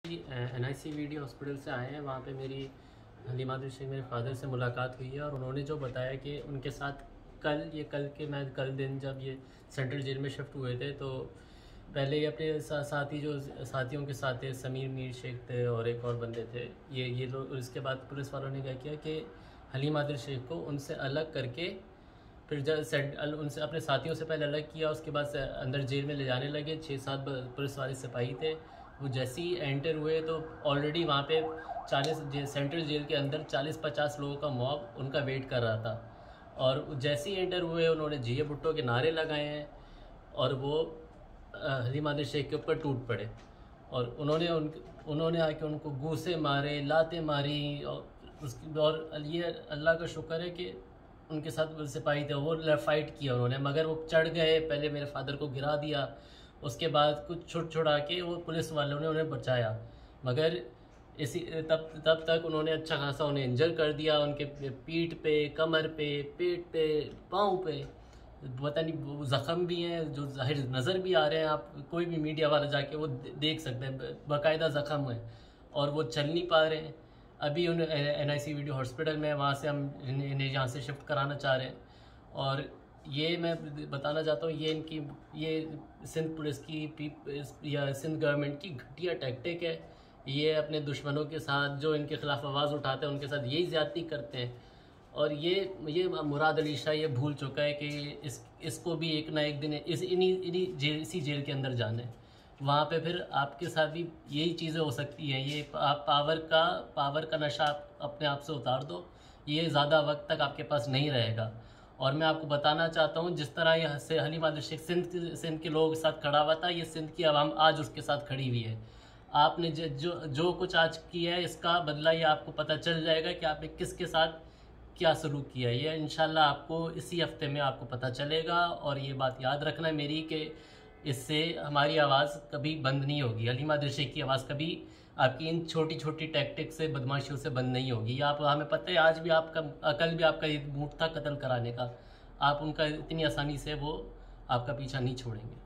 NIC video hospital से आए हैं। वहाँ पे मेरी हलीमा शेख मेरे फादर से मुलाकात हुई है और उन्होंने जो बताया कि उनके साथ कल दिन जब ये सेंट्रल जेल में शिफ्ट हुए थे तो पहले ये अपने साथियों के साथ थे। समीर मीर शेख थे और एक और बंदे थे। ये लोग, इसके बाद पुलिस वालों ने क्या किया कि हलीमा शेख को उनसे अलग करके फिर जब उनसे अपने साथियों से पहले अलग किया, उसके बाद अंदर जेल में ले जाने लगे। 6-7 पुलिस वाले सिपाही थे। वो जैसे ही एंटर हुए तो ऑलरेडी वहाँ पे 40 सेंट्रल जेल के अंदर 40-50 लोगों का मॉब उनका वेट कर रहा था। और जैसे ही एंटर हुए उन्होंने जिए भुट्टो के नारे लगाए हैं और वो हलीमा शेख के ऊपर टूट पड़े और उन्होंने आके उनको घूंसे मारे, लातें मारी। और ये अल्लाह का शुक्र है कि उनके साथ सिपाही थे, वो फाइट किया उन्होंने, मगर वो चढ़ गए। पहले मेरे फादर को गिरा दिया, उसके बाद कुछ छुड़ा के वो पुलिस वालों ने उन्हें बचाया, मगर तब तक उन्होंने अच्छा खासा उन्हें इंजर कर दिया। उनके पीठ पे, कमर पे, पेट पे, पाँव पे पता नहीं ज़ख़म भी हैं जो ज़ाहिर नज़र भी आ रहे हैं। आप कोई भी मीडिया वाला जाके वो देख सकते हैं, बाकायदा ज़ख़म है और वो चल नहीं पा रहे हैं। अभी उन्हें NIC वीडियो हॉस्पिटल में, वहाँ से हम इन्हें यहाँ से शिफ्ट कराना चाह रहे हैं। और ये मैं बताना चाहता हूँ, ये सिंध पुलिस की या सिंध गवर्नमेंट की घटिया टैक्टिक है। ये अपने दुश्मनों के साथ, जो इनके ख़िलाफ़ आवाज़ उठाते हैं, उनके साथ यही ज़्यादती करते हैं। और ये मुराद अली शाह ये भूल चुका है कि इसको भी एक ना एक दिन इसी जेल के अंदर जाना है। वहाँ पे फिर आपके साथ भी यही चीज़ें हो सकती हैं। ये आप पावर का नशा अपने आप से उतार दो, ये ज़्यादा वक्त तक आपके पास नहीं रहेगा। और मैं आपको बताना चाहता हूँ, जिस तरह ये से हलीमा शेख सिंध के लोगों के साथ खड़ा हुआ था, ये सिंध की आवाम आज उसके साथ खड़ी हुई है। आपने जो कुछ आज किया है, इसका बदला ये आपको पता चल जाएगा कि आपने किसके साथ क्या सलूक किया है। ये इंशाल्लाह आपको इसी हफ्ते में आपको पता चलेगा। और ये बात याद रखना है मेरी कि इससे हमारी आवाज़ कभी बंद नहीं होगी। हलीमा शेख की आवाज़ कभी आपकी इन छोटी छोटी टैक्टिक से, बदमाशियों से बंद नहीं होगी। आप, हमें पता है आज भी कल भी आपका मूड था कत्ल कराने का, आप उनका इतनी आसानी से वो आपका पीछा नहीं छोड़ेंगे।